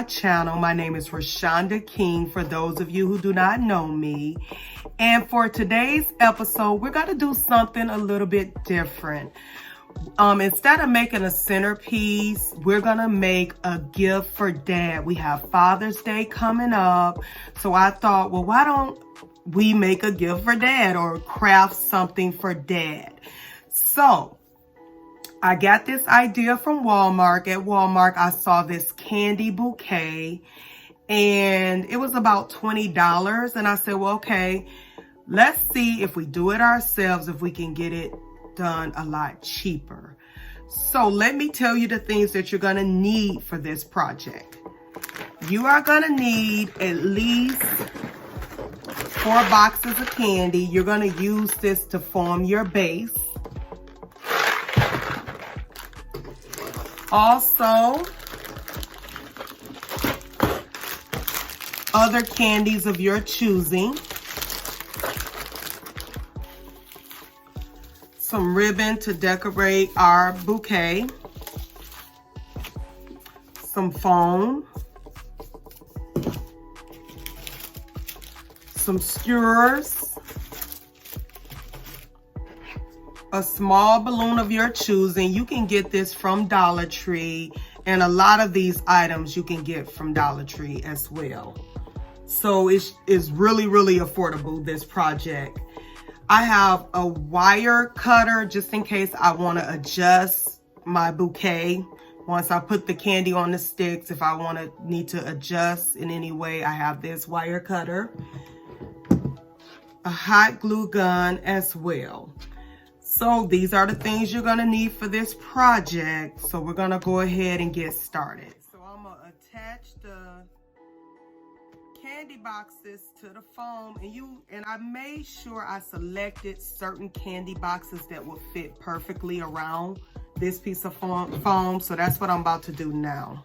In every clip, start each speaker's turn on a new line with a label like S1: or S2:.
S1: my channel. My name is Rashonda King, for those of you who do not know me. And for today's episode, we're going to do something a little bit different. Instead of making a centerpiece, we're going to make a gift for Dad. We have Father's Day coming up. So I thought, well, why don't we make a gift for Dad or craft something for Dad? So I got this idea from Walmart. At Walmart, I saw this candy bouquet and it was about $20. And I said, well, okay, let's see if we do it ourselves, if we can get it done a lot cheaper. So let me tell you the things that you're going to need for this project. You are going to need at least 4 boxes of candy. You're going to use this to form your base. Also, other candies of your choosing. Some ribbon to decorate our bouquet. Some foam. Some skewers. A small balloon of your choosing. You can get this from Dollar Tree, and a lot of these items you can get from Dollar Tree as well. So it's really, really affordable, this project. I have a wire cutter just in case I want to adjust my bouquet. Once I put the candy on the sticks, if I need to adjust in any way, I have this wire cutter. A hot glue gun as well. So these are the things you're gonna need for this project. So we're gonna go ahead and get started. So I'm gonna attach the candy boxes to the foam, and I made sure I selected certain candy boxes that would fit perfectly around this piece of foam. So that's what I'm about to do now.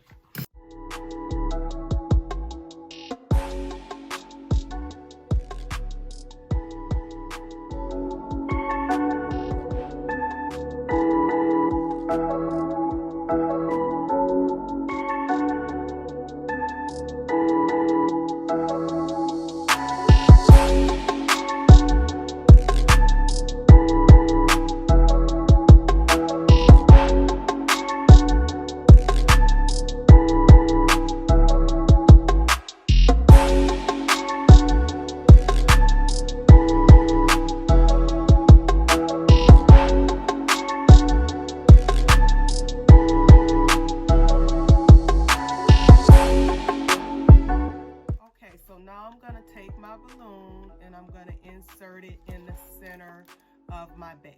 S1: Balloon, and I'm going to insert it in the center of my base.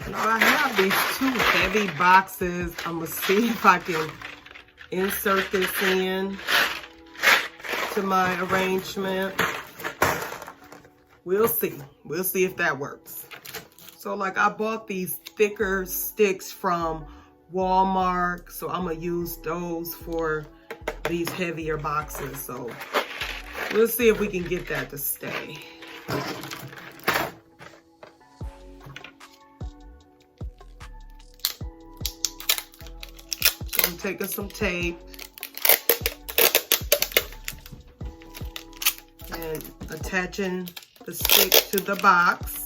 S1: Now I have these 2 heavy boxes. I'm going to see if I can insert this in to my arrangement. We'll see. We'll see if that works. So like I bought these thicker sticks from Walmart. So I'm going to use those for these heavier boxes. So we'll see if we can get that to stay. So I'm taking some tape and attaching the stick to the box.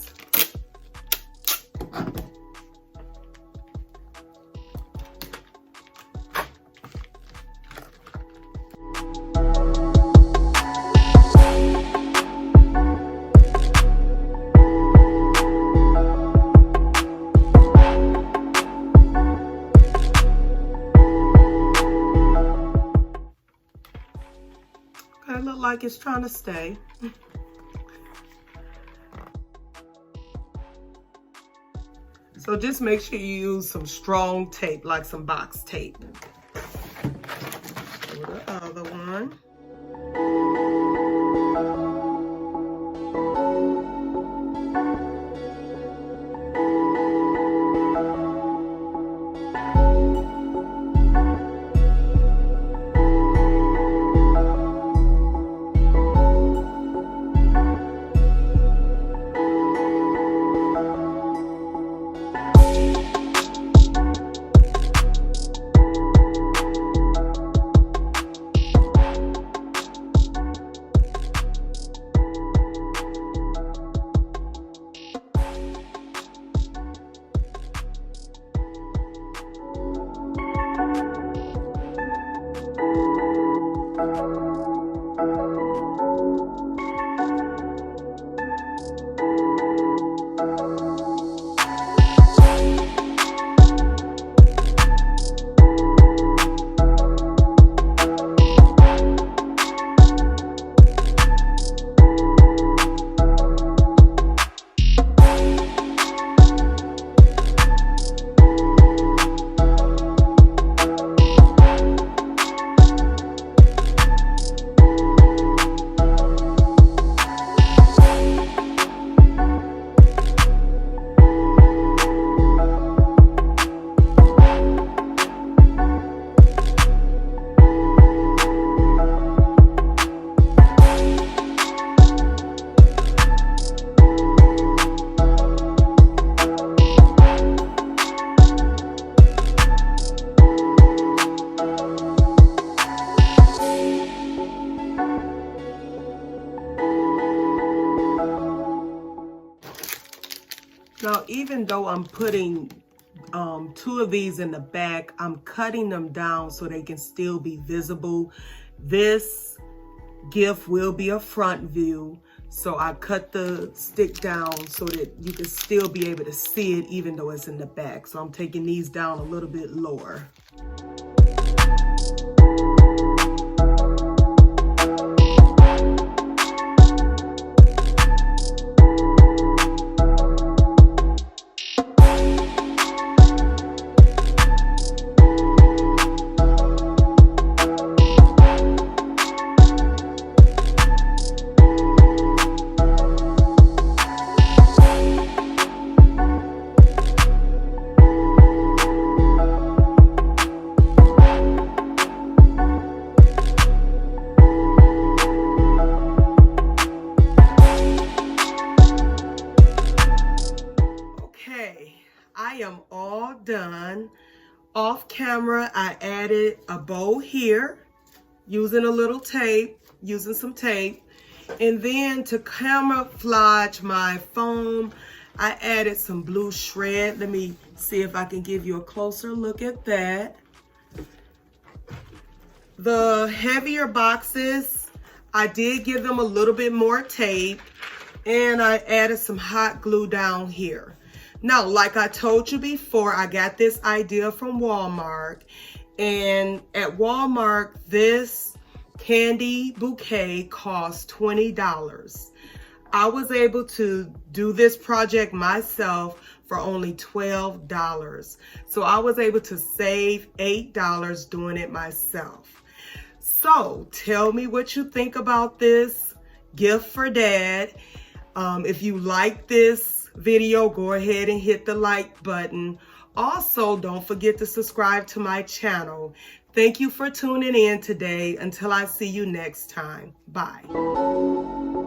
S1: Okay, look like it's trying to stay. So just make sure you use some strong tape, like some box tape. For the other one. Now, even though I'm putting 2 of these in the back, I'm cutting them down so they can still be visible. This gift will be a front view, so I cut the stick down so that you can still be able to see it even though it's in the back. So I'm taking these down a little bit lower. I am all done. Off camera, I added a bow here using a little tape, using some tape. And then to camouflage my foam, I added some blue shred. Let me see if I can give you a closer look at that. The heavier boxes, I did give them a little bit more tape, and I added some hot glue down here. Now, like I told you before, I got this idea from Walmart, and at Walmart, this candy bouquet cost $20. I was able to do this project myself for only $12. So I was able to save $8 doing it myself. So tell me what you think about this gift for Dad. If you like this video, go ahead and hit the like button. Also, don't forget to subscribe to my channel. Thank you for tuning in today. Until I see you next time. Bye.